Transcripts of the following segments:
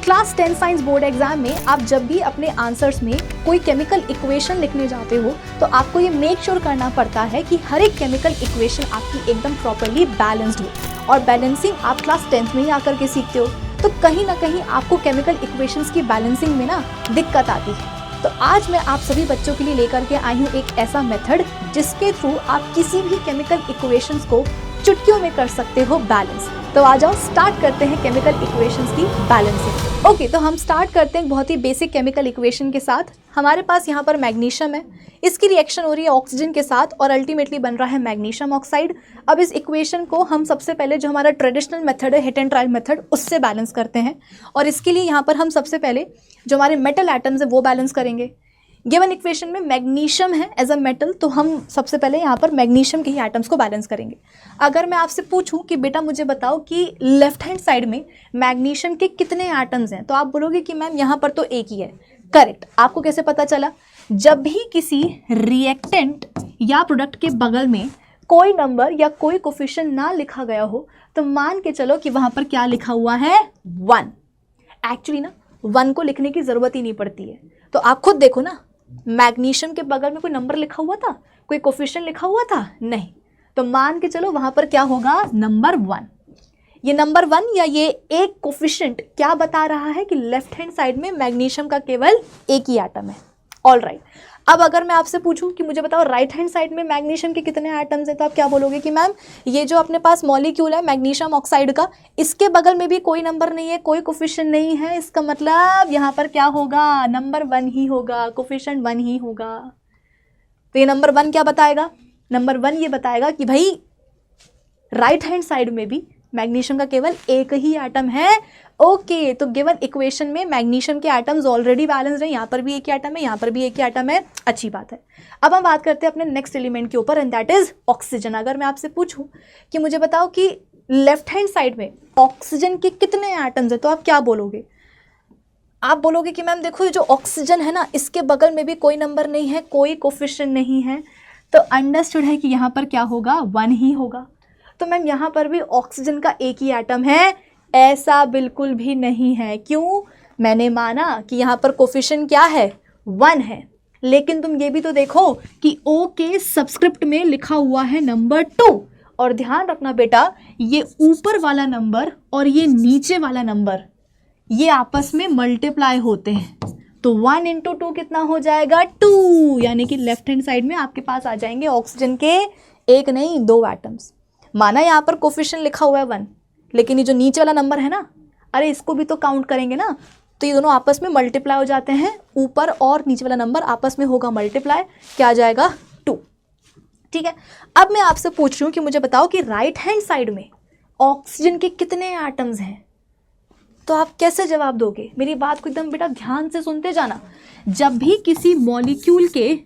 Class 10 science board exam में आप जब भी अपने आंसर्स में कोई केमिकल इक्वेशन लिखने जाते हो तो आपको ये मेक श्योर करना पड़ता है कि हर एक केमिकल इक्वेशन आपकी एकदम प्रॉपरली बैलेंस्ड हो। और बैलेंसिंग आप क्लास 10th में ही आकर के सीखते हो, तो कहीं ना कहीं आपको केमिकल इक्वेशंस की बैलेंसिंग में ना दिक्कत आती है। तो आज मैं आप सभी बच्चों के लिए लेकर के आई हूँ एक ऐसा मेथड जिसके थ्रू आप किसी भी केमिकल इक्वेशंस को चुटकियों में कर सकते हो बैलेंस। तो आ जाओ स्टार्ट करते हैं केमिकल इक्वेशंस की बैलेंसिंग। ओके, तो हम स्टार्ट करते हैं बहुत ही बेसिक केमिकल इक्वेशन के साथ। हमारे पास यहाँ पर मैग्नीशियम है, इसकी रिएक्शन हो रही है ऑक्सीजन के साथ और अल्टीमेटली बन रहा है मैग्नीशियम ऑक्साइड। अब इस इक्वेशन को हम सबसे पहले जो हमारा ट्रेडिशनल मेथड है हिट एंड ट्रायल मेथड उससे बैलेंस करते हैं। और इसके लिए यहाँ पर हम सबसे पहले जो हमारे मेटल एटम्स है वो बैलेंस करेंगे। गिवन इक्वेशन में मैग्नीशियम है एज अ मेटल, तो हम सबसे पहले यहाँ पर मैग्नीशियम के ही एटम्स को बैलेंस करेंगे। अगर मैं आपसे पूछूं कि बेटा मुझे बताओ कि लेफ्ट हैंड साइड में मैग्नीशियम के कितने एटम्स हैं, तो आप बोलोगे कि मैम यहाँ पर तो एक ही है। करेक्ट। आपको कैसे पता चला? जब भी किसी रिएक्टेंट या प्रोडक्ट के बगल में कोई नंबर या कोई कोफिशिएंट ना लिखा गया हो तो मान के चलो कि वहाँ पर क्या लिखा हुआ है? 1। एक्चुअली ना 1 को लिखने की ज़रूरत ही नहीं पड़ती है। तो आप खुद देखो ना, मैग्नीशियम के बगल में कोई नंबर लिखा हुआ था, कोई कोफिशिएंट लिखा हुआ था? नहीं। तो मान के चलो वहां पर क्या होगा? नंबर 1। ये नंबर 1 या ये एक कोफिशिएंट क्या बता रहा है कि लेफ्ट हैंड साइड में मैग्नीशियम का केवल एक ही एटम है। All right. अब अगर मैं आपसे पूछूं कि मुझे बताओ राइट हैंड साइड में मैग्नीशियम के कितने एटम्स हैं, तो आप क्या बोलोगे कि मैम ये जो अपने पास मॉलिक्यूल है मैग्नीशियम ऑक्साइड का, इसके बगल में भी कोई नंबर नहीं है, कोई कोफिशिएंट नहीं है, इसका मतलब यहाँ पर क्या होगा? नंबर 1 ही होगा, कोफिशिएंट 1 ही होगा। तो ये नंबर 1 क्या बताएगा? नंबर 1 ये बताएगा कि भाई राइट हैंड साइड में भी मैग्नीशियम का केवल एक ही एटम है। ओके, तो गिवन इक्वेशन में मैग्नीशियम के एटम्स ऑलरेडी बैलेंस्ड हैं, यहाँ पर भी एक ही एटम है, यहाँ पर भी एक ही एटम है। अच्छी बात है। अब हम बात करते हैं अपने नेक्स्ट एलिमेंट के ऊपर एंड दैट इज ऑक्सीजन। अगर मैं आपसे पूछूं कि मुझे बताओ कि लेफ्ट हैंड साइड में ऑक्सीजन के कितने एटम्स हैं, तो आप क्या बोलोगे? आप बोलोगे कि मैम देखो ये जो ऑक्सीजन है ना, इसके बगल में भी कोई नंबर नहीं है, कोई कोफिशिएंट नहीं है, तो अंडरस्टूड है कि यहाँ पर क्या होगा? 1 ही होगा। तो मैम यहाँ पर भी ऑक्सीजन का एक ही एटम है? ऐसा बिल्कुल भी नहीं है। क्यों? मैंने माना कि यहाँ पर कोफिशिएंट क्या है? 1 है, लेकिन तुम ये भी तो देखो कि O के सबस्क्रिप्ट में लिखा हुआ है नंबर 2। और ध्यान रखना बेटा, ये ऊपर वाला नंबर और ये नीचे वाला नंबर ये आपस में मल्टीप्लाई होते हैं, तो 1 × 2 कितना हो जाएगा? 2। यानी कि लेफ्ट हैंड साइड में आपके पास आ जाएंगे ऑक्सीजन के एक नहीं 2 एटम्स। माना यहाँ पर कोफिशिएंट लिखा हुआ है 1, लेकिन ये जो नीचे वाला नंबर है ना, अरे इसको भी तो काउंट करेंगे ना, तो ये दोनों आपस में मल्टीप्लाई हो जाते हैं। ऊपर और नीचे वाला नंबर आपस में होगा मल्टीप्लाई, क्या आ जाएगा? 2। ठीक है। अब मैं आपसे पूछ रही हूँ कि मुझे बताओ कि राइट हैंड साइड में ऑक्सीजन के कितने एटम्स हैं, तो आप कैसे जवाब दोगे? मेरी बात को एकदम बेटा ध्यान से सुनते जाना। जब भी किसी मॉलिक्यूल के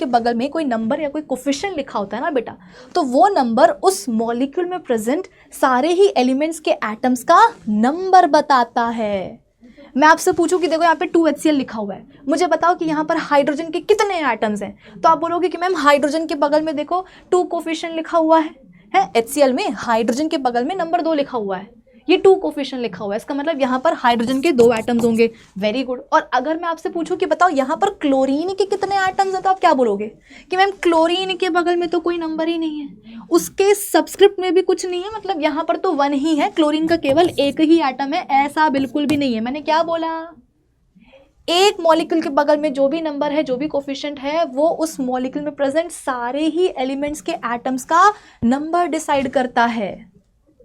बगल में कोई नंबर या कोई कोफिशिएंट लिखा होता है ना बेटा, तो वो नंबर उस मॉलिक्यूल में प्रेजेंट सारे ही एलिमेंट्स के एटम्स का नंबर बताता है। मैं आपसे पूछूं कि देखो यहाँ पे 2HCl लिखा हुआ है, मुझे बताओ कि यहाँ पर हाइड्रोजन के कितने एटम्स हैं, तो आप बोलोगे कि मैम हाइड्रोजन के बगल में देखो 2 कोफिशिएंट लिखा हुआ है HCl में, हाइड्रोजन के बगल में नंबर 2 लिखा हुआ है, ये 2 कोफिशिएंट लिखा हुआ है, इसका मतलब यहाँ पर हाइड्रोजन के 2 एटम्स होंगे। Very good. और अगर मैं आपसे पूछूं कि बताओ यहाँ पर क्लोरीन के कितने एटम्स हैं, तो आप क्या बोलोगे कि मैम क्लोरीन के बगल में तो कोई नंबर ही नहीं है, उसके सबस्क्रिप्ट में भी कुछ नहीं है, मतलब यहाँ पर तो 1 ही है, क्लोरीन का केवल एक ही एटम है। ऐसा बिल्कुल भी नहीं है। मैंने क्या बोला? एक मॉलिक्यूल के बगल में जो भी नंबर है, जो भी कोफिशिएंट है, वो उस मॉलिक्यूल में प्रेजेंट सारे ही एलिमेंट्स के एटम्स का नंबर डिसाइड करता है।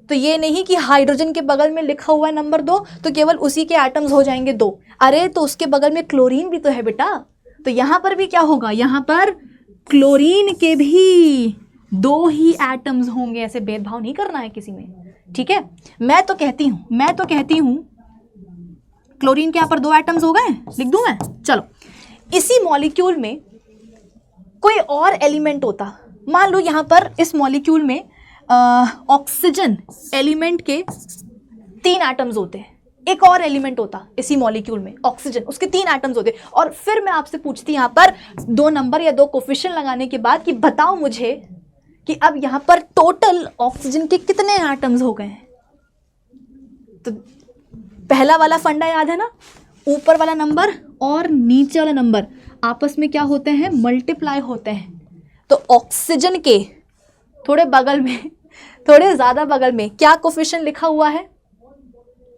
तो ये नहीं कि हाइड्रोजन के बगल में लिखा हुआ है नंबर 2 तो केवल उसी के एटम्स हो जाएंगे 2। अरे तो उसके बगल में क्लोरीन भी तो है बेटा, तो यहाँ पर भी क्या होगा? यहाँ पर क्लोरीन के भी 2 ही एटम्स होंगे। ऐसे भेदभाव नहीं करना है किसी में, ठीक है? मैं तो कहती हूँ क्लोरीन के यहाँ पर 2 एटम्स हो गए, लिख दूं मैं? चलो, इसी मॉलिक्यूल में कोई और एलिमेंट होता, मान लो यहाँ पर इस मॉलिक्यूल में ऑक्सीजन एलिमेंट के 3 एटम्स होते हैं, एक और एलिमेंट होता इसी मॉलिक्यूल में ऑक्सीजन, उसके 3 एटम्स होते, और फिर मैं आपसे पूछती यहाँ पर 2 नंबर या 2 कोफिशिएंट लगाने के बाद कि बताओ मुझे कि अब यहाँ पर टोटल ऑक्सीजन के कितने एटम्स हो गए हैं, तो पहला वाला फंडा याद है ना, ऊपर वाला नंबर और नीचे वाला नंबर आपस में क्या होते हैं, मल्टीप्लाई होते हैं। तो ऑक्सीजन के थोड़े बगल में, थोड़े ज़्यादा बगल में क्या कोफिशिएंट लिखा हुआ है,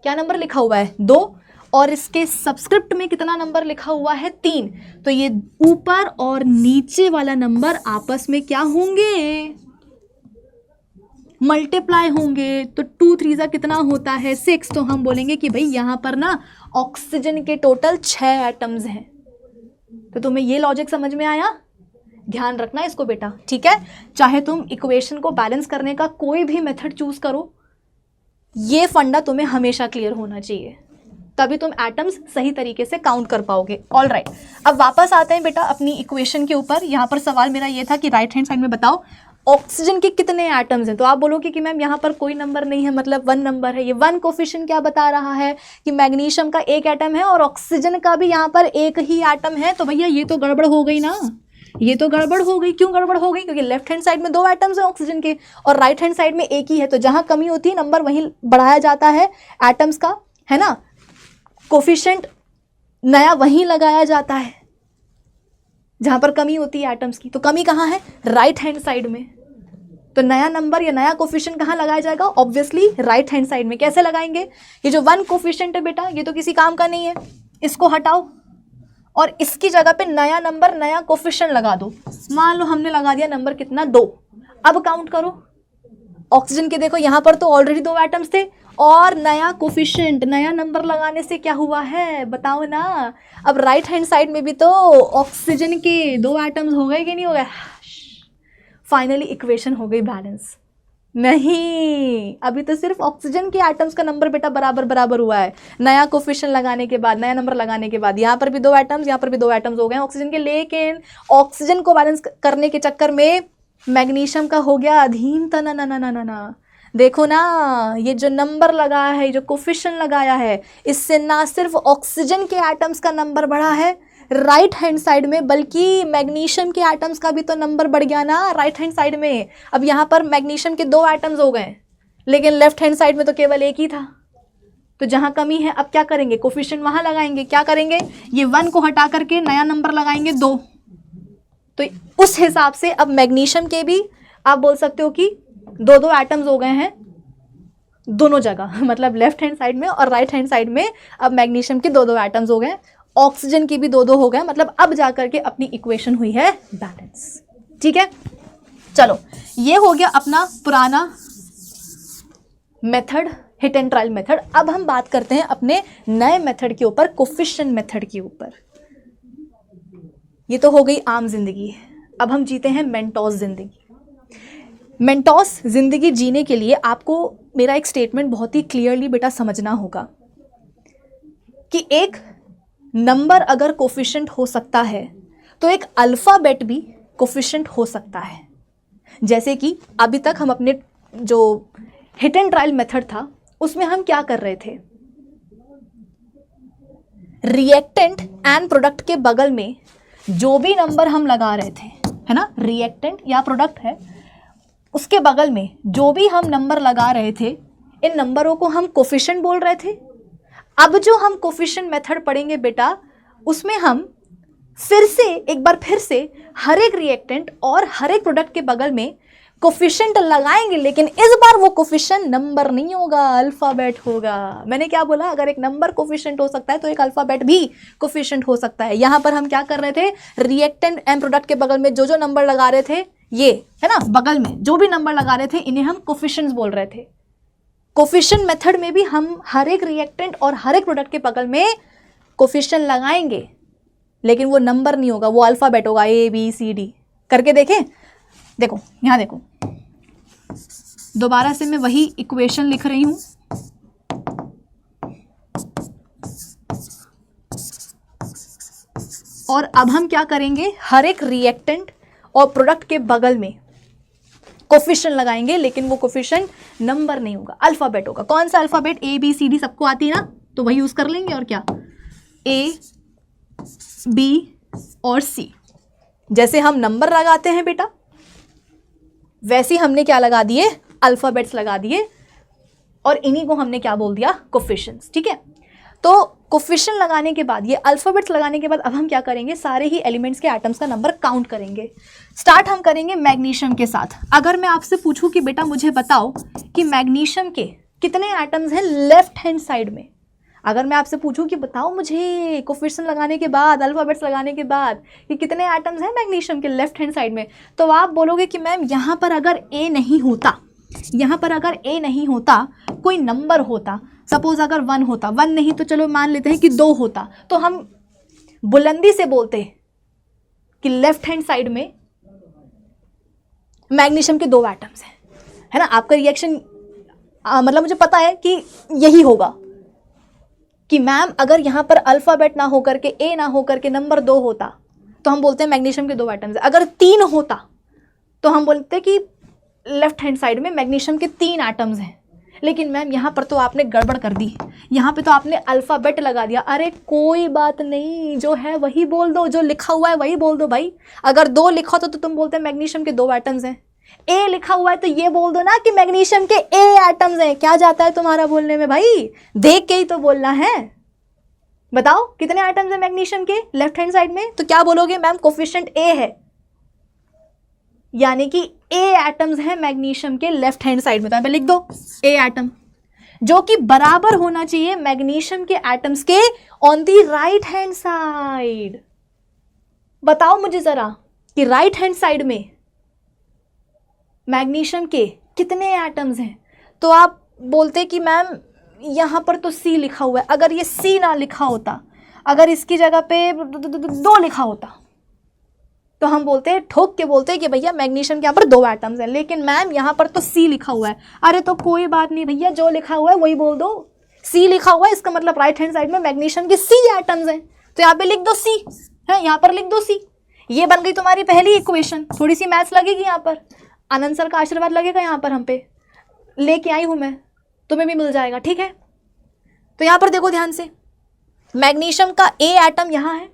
क्या नंबर लिखा हुआ है, 2, और इसके सबस्क्रिप्ट में कितना नंबर लिखा हुआ है, 3। तो ये ऊपर और नीचे वाला नंबर आपस में क्या होंगे, मल्टीप्लाई होंगे। तो 2 3 कितना होता है, 6। तो हम बोलेंगे कि भाई यहाँ पर ना ऑक्सीजन के टोटल 6 एटम्स हैं। तो तुम्हें ये लॉजिक समझ में आया, ध्यान रखना इसको बेटा, ठीक है। चाहे तुम इक्वेशन को बैलेंस करने का कोई भी मेथड चूज करो, ये फंडा तुम्हें हमेशा क्लियर होना चाहिए, तभी तुम एटम्स सही तरीके से काउंट कर पाओगे। ऑल राइट, अब वापस आते हैं बेटा अपनी इक्वेशन के ऊपर। यहाँ पर सवाल मेरा ये था कि राइट हैंड साइड में बताओ ऑक्सीजन के कितने एटम्स हैं। तो आप बोलोगे कि मैम यहाँ पर कोई नंबर नहीं है, मतलब 1 नंबर है। ये 1 कोफिशिएंट क्या बता रहा है कि मैग्नीशियम का 1 एटम है और ऑक्सीजन का भी यहाँ पर 1 ही एटम है। तो भैया ये तो गड़बड़ हो गई ना, ये तो गड़बड़ हो गई। क्यों गड़बड़ हो गई, क्योंकि लेफ्ट हैंड साइड में 2 एटम्स हैं ऑक्सीजन के और राइट हैंड साइड में 1 ही है। तो जहाँ कमी होती है नंबर वहीं बढ़ाया जाता है एटम्स का, है ना, कोफिशिएंट नया वहीं लगाया जाता है जहां पर कमी होती है एटम्स की। तो कमी कहाँ है, राइट हैंड साइड में। तो नया नंबर या नया कोफिशिएंट कहाँ लगाया जाएगा, ऑब्वियसली राइट हैंड साइड में। कैसे लगाएंगे, ये जो 1 कोफिशिएंट है बेटा ये तो किसी काम का नहीं है, इसको हटाओ और इसकी जगह पे नया नंबर नया कोफिशिएंट लगा दो। मान लो हमने लगा दिया नंबर कितना, 2। अब काउंट करो ऑक्सीजन के, देखो यहाँ पर तो ऑलरेडी 2 एटम्स थे और नया कोफिशिएंट नया नंबर लगाने से क्या हुआ है बताओ ना। अब राइट हैंड साइड में भी तो ऑक्सीजन के 2 एटम्स हो गए कि नहीं हो गए। फाइनली इक्वेशन हो गई बैलेंस। नहीं, अभी तो सिर्फ ऑक्सीजन के एटम्स का नंबर बेटा बराबर बराबर हुआ है, नया कोफिशिएंट लगाने के बाद, नया नंबर लगाने के बाद। यहाँ पर भी 2 एटम्स, यहाँ पर भी 2 एटम्स हो गए ऑक्सीजन के। लेकिन ऑक्सीजन को बैलेंस करने के चक्कर में मैग्नीशियम का हो गया अधीन। ना ना ना ना ना, देखो ना ये जो नंबर लगाया है, जो कोफिशिएंट लगाया है, इससे ना सिर्फ ऑक्सीजन के एटम्स का नंबर बढ़ा है राइट हैंड साइड में, बल्कि मैग्नीशियम के एटम्स का भी तो नंबर बढ़ गया ना राइट हैंड साइड में। अब यहाँ पर मैग्नीशियम के 2 एटम्स हो गए, लेकिन लेफ्ट हैंड साइड में तो केवल 1 ही था। तो जहाँ कमी है अब क्या करेंगे, कोफिशिएंट वहाँ लगाएंगे। क्या करेंगे, ये 1 को हटा करके नया नंबर लगाएंगे 2। तो उस हिसाब से अब मैग्नीशियम के भी आप बोल सकते हो कि 2 एटम्स हो गए हैं दोनों जगह, मतलब लेफ्ट हैंड साइड में और राइट हैंड साइड में अब मैग्नीशियम के 2 एटम्स हो गए, ऑक्सीजन की भी 2 हो गए। मतलब अब जाकर के अपनी इक्वेशन हुई है बैलेंस। ठीक है, चलो ये हो गया अपना पुराना method, hit and trial method. अब हम बात करते हैं अपने नए मेथड के ऊपर, कोफिशिएंट मेथड के ऊपर। ये तो हो गई आम जिंदगी, अब हम जीते हैं मेंटोस जिंदगी। मेंटोस जिंदगी जीने के लिए आपको मेरा एक स्टेटमेंट बहुत ही क्लियरली बेटा समझना होगा कि एक नंबर अगर कोफिशिएंट हो सकता है तो एक अल्फ़ाबेट भी कोफिशिएंट हो सकता है। जैसे कि अभी तक हम अपने जो हिट एंड ट्रायल मेथड था उसमें हम क्या कर रहे थे, रिएक्टेंट एंड प्रोडक्ट के बगल में जो भी नंबर हम लगा रहे थे, है ना, रिएक्टेंट या प्रोडक्ट है, उसके बगल में जो भी हम नंबर लगा रहे थे, इन नंबरों को हम कोफिशिएंट बोल रहे थे। अब जो हम कोफिशिएंट मेथड पढ़ेंगे बेटा, उसमें हम एक बार फिर से हर एक रिएक्टेंट और हर एक प्रोडक्ट के बगल में कोफिशिएंट लगाएंगे, लेकिन इस बार वो कोफिशिएंट नंबर नहीं होगा, अल्फ़ाबेट होगा। मैंने क्या बोला, अगर एक नंबर कोफिशिएंट हो सकता है तो एक अल्फ़ाबेट भी कोफिशिएंट हो सकता है। यहाँ पर हम क्या कर रहे थे, रिएक्टेंट एंड प्रोडक्ट के बगल में जो जो नंबर लगा रहे थे, ये है ना, बगल में जो भी नंबर लगा रहे थे इन्हें हम कोफिशिएंट्स बोल रहे थे। कोफिशिएंट मेथड में भी हम हर एक रिएक्टेंट और हर एक प्रोडक्ट के बगल में कोफिशिएंट लगाएंगे, लेकिन वो नंबर नहीं होगा, वो अल्फ़ाबेट होगा, ABCD करके देखें। देखो यहाँ देखो, दोबारा से मैं वही इक्वेशन लिख रही हूं। और अब हम क्या करेंगे, हर एक रिएक्टेंट और प्रोडक्ट के बगल में कोफिशिएंट लगाएंगे, लेकिन वो कोफिशिएंट नंबर नहीं होगा, अल्फ़ाबेट होगा। कौन सा अल्फ़ाबेट, ABCD सबको आती है ना, तो वही यूज़ कर लेंगे। और क्या, A, B और C। जैसे हम नंबर लगाते हैं बेटा, वैसे हमने क्या लगा दिए, अल्फ़ाबेट्स लगा दिए। और इन्हीं को हमने क्या बोल दिया, कोफिशिएंट्स। ठीक है, तो कोफिशिएंट लगाने के बाद, ये अल्फाबेट्स लगाने के बाद अब हम क्या करेंगे, सारे ही एलिमेंट्स के एटम्स का नंबर काउंट करेंगे। स्टार्ट हम करेंगे मैग्नीशियम के साथ। अगर मैं आपसे पूछूं कि बेटा मुझे बताओ कि मैग्नीशियम के कितने एटम्स हैं लेफ्ट हैंड साइड में, अगर मैं आपसे पूछूं कि बताओ मुझे कोफिशिएंट लगाने के बाद, अल्फाबेट्स लगाने के बाद कि कितने एटम्स हैं मैग्नीशियम के लेफ्ट हैंड साइड में, तो आप बोलोगे कि मैम यहाँ पर अगर ए नहीं होता, यहाँ पर अगर ए नहीं होता, कोई नंबर होता, सपोज अगर 1 होता, 1 नहीं तो चलो मान लेते हैं कि 2 होता, तो हम बुलंदी से बोलते कि लेफ्ट हैंड साइड में मैग्नीशियम के 2 एटम्स हैं, है ना। आपका रिएक्शन मतलब मुझे पता है कि यही होगा कि मैम अगर यहाँ पर अल्फाबेट ना हो करके, ए ना हो करके नंबर 2 होता तो हम बोलते हैं मैग्नीशियम के 2 एटम्स है। अगर 3 होता तो हम बोलते कि लेफ्ट हैंड साइड में मैग्नीशियम के 3 एटम्स हैं। लेकिन मैम यहाँ पर तो आपने गड़बड़ कर दी, यहाँ पे तो आपने अल्फाबेट लगा दिया। अरे कोई बात नहीं, जो है वही बोल दो, जो लिखा हुआ है वही बोल दो भाई। अगर 2 लिखा होता तो तुम बोलते मैग्नीशियम के 2 एटम्स हैं। ए लिखा हुआ है तो ये बोल दो ना कि मैग्नीशियम के ए एटम्स हैं। क्या जाता है तुम्हारा बोलने में भाई, देख के ही तो बोलना है। बताओ कितने एटम्स हैं मैग्नीशियम के लेफ्ट हैंड साइड में, तो क्या बोलोगे मैम कोफिशिएंट ए है, यानी कि ए एटम्स हैं मैग्नीशियम के लेफ्ट हैंड साइड में। तो यहाँ पे लिख दो ए एटम, जो कि बराबर होना चाहिए मैग्नीशियम के एटम्स के on the right hand side. बताओ मुझे जरा कि राइट हैंड साइड में मैग्नीशियम के कितने एटम्स हैं, तो आप बोलते कि मैम यहाँ पर तो सी लिखा हुआ है। अगर ये सी ना लिखा होता, अगर इसकी जगह पे 2 लिखा होता, तो हम बोलते, ठोक के बोलते कि भैया मैग्नीशियम के यहाँ पर 2 एटम्स हैं। लेकिन मैम यहाँ पर तो सी लिखा हुआ है। अरे तो कोई बात नहीं भैया, जो लिखा हुआ है वही बोल दो। सी लिखा हुआ है, इसका मतलब राइट हैंड साइड में मैग्नीशियम के सी एटम्स हैं, तो यहाँ पे लिख दो सी है, यहाँ पर लिख दो सी। ये बन गई तुम्हारी पहली इक्वेशन। थोड़ी सी मैथ्स लगेगी यहाँ पर, आनंद सर का आशीर्वाद लगेगा यहाँ पर, हम पे लेके आई हूँ मैं, तुम्हें भी मिल जाएगा। ठीक है, तो यहाँ पर देखो ध्यान से, मैग्नीशियम का ए एटम यहाँ है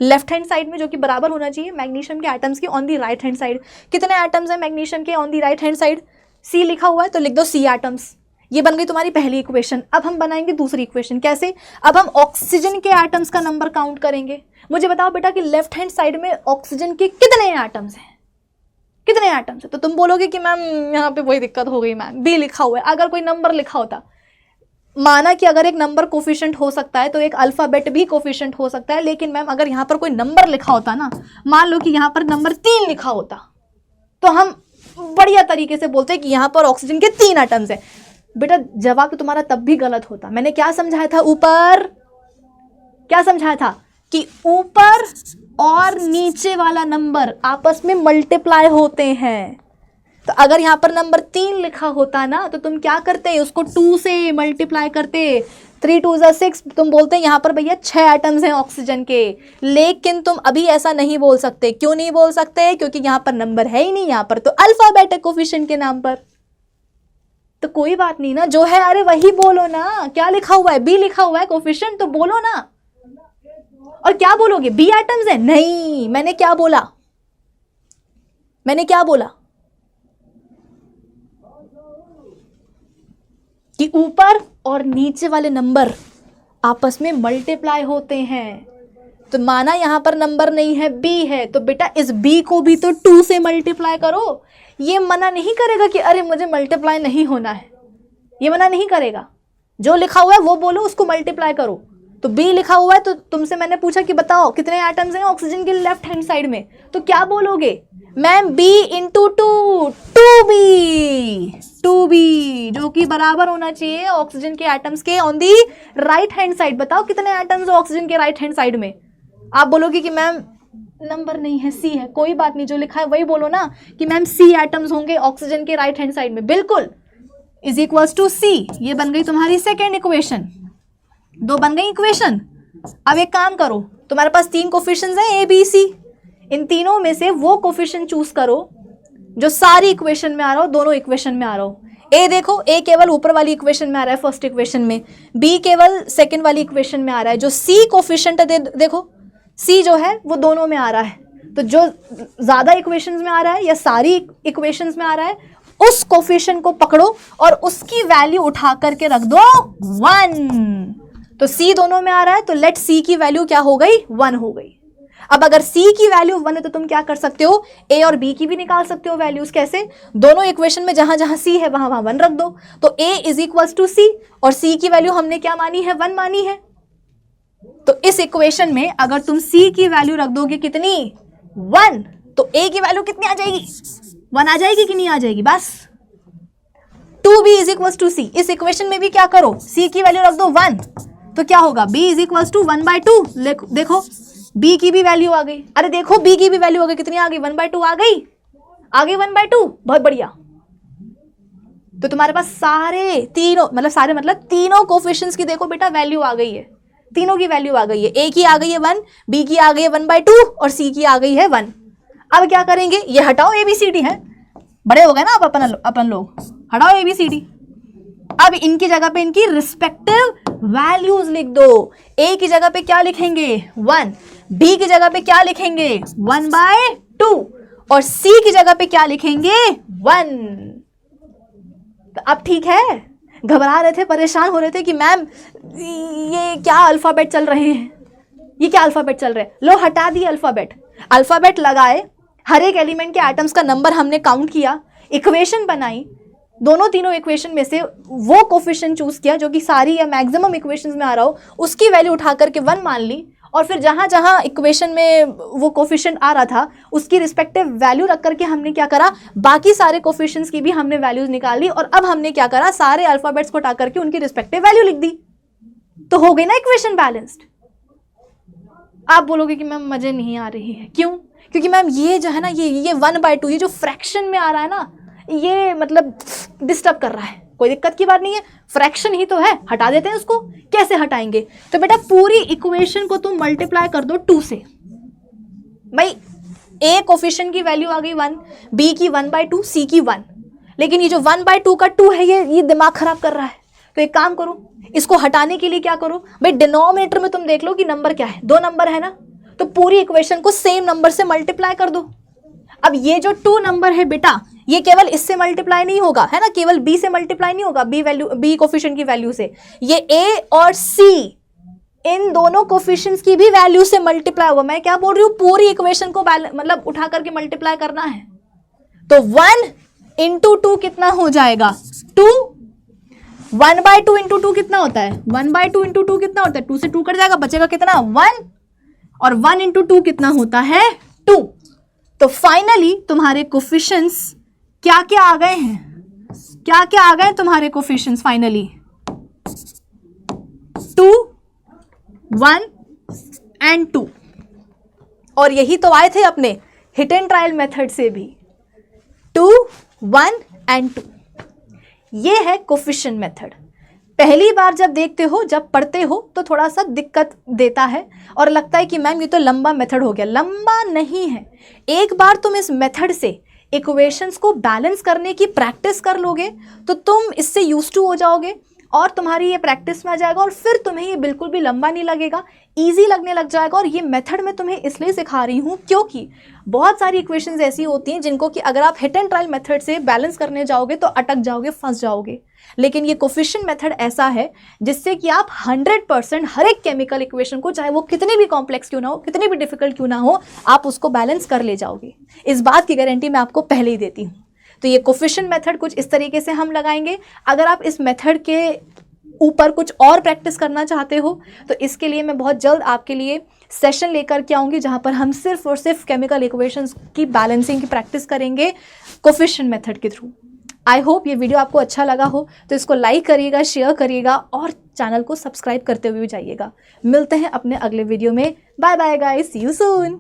लेफ्ट हैंड साइड में, जो कि बराबर होना चाहिए मैग्नीशियम के एटम्स की on the right hand side. कितने एटम्स हैं मैग्नीशियम के on the right hand side, C लिखा हुआ है तो लिख दो सी एटम्स। ये बन गई तुम्हारी पहली इक्वेशन। अब हम बनाएंगे दूसरी इक्वेशन। कैसे, अब हम ऑक्सीजन के एटम्स का नंबर काउंट करेंगे। मुझे बताओ बेटा कि लेफ्ट हैंड साइड में ऑक्सीजन के कितने एटम्स हैं, कितने एटम्स है, तो तुम बोलोगे कि मैम यहाँ पे वही दिक्कत हो गई मैम, बी लिखा हुआ है। अगर कोई नंबर लिखा होता, माना कि अगर एक नंबर कोफिशिएंट हो सकता है तो एक अल्फाबेट भी कोफिशिएंट हो सकता है, लेकिन मैम अगर यहाँ पर कोई नंबर लिखा होता ना, मान लो कि यहाँ पर नंबर 3 लिखा होता, तो हम बढ़िया तरीके से बोलते कि यहाँ पर ऑक्सीजन के 3 एटम्स है। बेटा जवाब तो तुम्हारा तब भी गलत होता। मैंने क्या समझाया था ऊपर, क्या समझाया था कि ऊपर और नीचे वाला नंबर आपस में मल्टीप्लाई होते हैं। तो अगर यहाँ पर नंबर 3 लिखा होता ना, तो तुम क्या करते, उसको 2 से मल्टीप्लाई करते, 3 2 6, तुम बोलते यहाँ पर भैया 6 एटम्स हैं ऑक्सीजन के। लेकिन तुम अभी ऐसा नहीं बोल सकते। क्यों नहीं बोल सकते, क्योंकि यहाँ पर नंबर है ही नहीं, यहाँ पर तो अल्फाबेट है कोफिशिएंट के नाम पर। तो कोई बात नहीं ना, जो है अरे वही बोलो ना। क्या लिखा हुआ है, बी लिखा हुआ है कोफिशिएंट, तो बोलो ना। और क्या बोलोगे, बी एटम्स है? नहीं, मैंने क्या बोला, मैंने क्या बोला कि ऊपर और नीचे वाले नंबर आपस में मल्टीप्लाई होते हैं। तो माना यहां पर नंबर नहीं है, बी है, तो बेटा इस बी को भी तो 2 से मल्टीप्लाई करो। ये मना नहीं करेगा कि अरे मुझे मल्टीप्लाई नहीं होना है, ये मना नहीं करेगा। जो लिखा हुआ है वो बोलो, उसको मल्टीप्लाई करो। तो बी लिखा हुआ है, तो तुमसे मैंने पूछा कि बताओ कितने एटम्स हैं ऑक्सीजन के लेफ्ट हैंड साइड में, तो क्या बोलोगे मैम, बी इंटू 2, 2b, जो कि बराबर होना चाहिए ऑक्सीजन के एटम्स के on the right hand side. बताओ कितने एटम्स हैं ऑक्सीजन के राइट हैंड साइड में। आप बोलोगे कि मैम नंबर नहीं है, सी है। कोई बात नहीं, जो लिखा है वही बोलो ना कि मैम सी एटम्स होंगे ऑक्सीजन के राइट हैंड साइड में। बिल्कुल, इज इक्वल्स टू सी। ये बन गई तुम्हारी सेकेंड इक्वेशन। 2 बन गई इक्वेशन। अब एक काम करो, तुम्हारे पास 3 कोफिशिएंट्स हैं ए बी सी, इन तीनों में से वो कोफिशिएंट चूज करो जो सारी इक्वेशन में आ रहा हो, दोनों इक्वेशन में आ रहा हो। ए देखो, ए केवल ऊपर वाली इक्वेशन में आ रहा है फर्स्ट इक्वेशन में, बी केवल सेकंड वाली इक्वेशन में आ रहा है। जो सी कोफिशिएंट है देखो, सी जो है वो दोनों में आ रहा है। तो जो ज्यादा इक्वेशंस में आ रहा है या सारी इक्वेशंस में आ रहा है, उस कोफिशिएंट को पकड़ो और उसकी वैल्यू उठा करके रख दो 1। तो C दोनों में आ रहा है, तो लेट C की वैल्यू क्या हो गई, 1 हो गई। अब अगर C की वैल्यू 1 है तो तुम क्या कर सकते हो, A और B की भी निकाल सकते हो वैल्यूज। कैसे, दोनों इक्वेशन में जहां जहां C है वहां वहां 1 रख दो। तो A is equals to C और C की वैल्यू हमने क्या मानी है, 1 मानी है। तो इस इक्वेशन में अगर तुम C की वैल्यू रख दोगे कितनी, 1, तो A की वैल्यू कितनी आ जाएगी, 1 आ जाएगी कि नहीं आ जाएगी। बस 2B is equals to C। इस इक्वेशन में भी क्या करो, C की वैल्यू रख दो 1, तो क्या होगा, B इज इक्वल्स टू 1/2। देखो B की भी वैल्यू आ गई। अरे देखो B की भी वैल्यू आ गई, कितनी आ गई, 1/2 आ गई, 1/2। बहुत बढ़िया। तो तुम्हारे पास सारे तीनों मतलब तीनों कोफिशिएंट्स की देखो बेटा वैल्यू आ गई है, तीनों की वैल्यू आ गई है। A की आ गई है 1, B की आ गई है 1/2 और C की आ गई है 1। अब क्या करेंगे, ये हटाओ ABCD है, बड़े हो गए ना अब अपन लोग, हटाओ ABCD। अब इनकी जगह पे इनकी रिस्पेक्टिव वैल्यूज लिख दो। A की जगह पे क्या लिखेंगे, 1, B की जगह पे क्या लिखेंगे, 1/2 और C की जगह पे क्या लिखेंगे, 1। तो अब ठीक है, घबरा रहे थे, परेशान हो रहे थे कि मैम ये क्या अल्फाबेट चल रहे हैं, ये क्या अल्फाबेट चल रहे हैं। लो हटा दिए अल्फाबेट लगाए, हर एक एलिमेंट के एटम्स का नंबर हमने काउंट किया, इक्वेशन बनाई, दोनों तीनों इक्वेशन में से वो कोफिशिएंट चूज किया जो कि सारी या मैक्सिमम इक्वेशंस में आ रहा हो, उसकी वैल्यू उठा करके 1 मान ली और फिर जहां जहां इक्वेशन में वो कोफिशिएंट आ रहा था उसकी रिस्पेक्टिव वैल्यू रख करके हमने क्या करा, बाकी सारे कोफिशिएंट्स की भी हमने वैल्यूज निकाल ली और अब हमने क्या करा, सारे अल्फाबेट्स को उठा करके उनकी रिस्पेक्टिव वैल्यू लिख दी। तो हो गई ना इक्वेशन बैलेंस्ड। आप बोलोगे कि मैम मजे नहीं आ रही है, क्यों, क्योंकि मैम ये जो है ना, ये 1/2 ये जो फ्रैक्शन में आ रहा है ना, ये मतलब डिस्टर्ब कर रहा है। कोई दिक्कत की बात नहीं है, फ्रैक्शन ही तो है, हटा देते हैं उसको। कैसे हटाएंगे, तो बेटा पूरी इक्वेशन को तुम मल्टीप्लाई कर दो 2 से। भाई A कोफिशिएंट की वैल्यू आ गई 1, B की 1/2, C की 1, लेकिन ये जो 1/2 का 2 है ये दिमाग खराब कर रहा है। तो एक काम करो, इसको हटाने के लिए क्या करो, भाई डिनोमिनेटर में तुम देख लो कि नंबर क्या है, 2 नंबर है ना, तो पूरी इक्वेशन को सेम नंबर से मल्टीप्लाई कर दो। अब ये जो 2 नंबर है बेटा, ये केवल इससे मल्टीप्लाई नहीं होगा, है ना, केवल B से मल्टीप्लाई नहीं होगा, B कोफिशिएंट की वैल्यू से, ये A और C इन दोनों कोफिशिएंट्स की भी वैल्यू से मल्टीप्लाई होगा। मैं क्या बोल रही हूँ, पूरी इक्वेशन को मतलब उठा करके मल्टीप्लाई करना है। तो 1 × 2 कितना हो जाएगा, 2। 1/2 × 2 कितना होता है, 1/2 × 2 कितना होता है, 2 से 2 कट जाएगा, बचेगा कितना, 1, और 1 × 2 कितना होता है, 2। तो फाइनली तुम्हारे कोफिशिएंट्स क्या क्या आ गए हैं, क्या क्या आ गए तुम्हारे कोफिशिएंट्स फाइनली, 2, 1 एंड 2। और यही तो आए थे अपने हिट एंड ट्रायल मेथड से भी, 2, 1 एंड 2। ये है कोफिशिएंट मेथड। पहली बार जब देखते हो, जब पढ़ते हो तो थोड़ा सा दिक्कत देता है और लगता है कि मैम ये तो लंबा मेथड हो गया। लंबा नहीं है, एक बार तुम इस मेथड से इक्वेशंस को बैलेंस करने की प्रैक्टिस कर लोगे तो तुम इससे यूज्ड टू हो जाओगे और तुम्हारी ये प्रैक्टिस में आ जाएगा और फिर तुम्हें ये बिल्कुल भी लंबा नहीं लगेगा, इजी लगने लग जाएगा। और ये मेथड मैं तुम्हें इसलिए सिखा रही हूँ क्योंकि बहुत सारी इक्वेशंस ऐसी होती हैं जिनको कि अगर आप हिट एंड ट्रायल मेथड से बैलेंस करने जाओगे तो अटक जाओगे, फंस जाओगे। लेकिन ये कोफिशिएंट मेथड ऐसा है जिससे कि आप 100% हर एक केमिकल इक्वेशन को, चाहे वो कितनी भी कॉम्प्लेक्स क्यों ना हो, कितनी भी डिफिकल्ट क्यों ना हो, आप उसको बैलेंस कर ले जाओगे। इस बात की गारंटी मैं आपको पहले ही देती हूँ। तो ये कोफिशिएंट मेथड कुछ इस तरीके से हम लगाएंगे। अगर आप इस मेथड के ऊपर कुछ और प्रैक्टिस करना चाहते हो तो इसके लिए मैं बहुत जल्द आपके लिए सेशन लेकर के आऊँगी जहाँ पर हम सिर्फ और सिर्फ केमिकल इक्वेशंस की बैलेंसिंग की प्रैक्टिस करेंगे कोफिशिएंट मेथड के थ्रू। आई होप ये वीडियो आपको अच्छा लगा हो, तो इसको लाइक करिएगा, शेयर करिएगा और चैनल को सब्सक्राइब करते हुए जाइएगा। मिलते हैं अपने अगले वीडियो में। Bye bye guys, see you soon.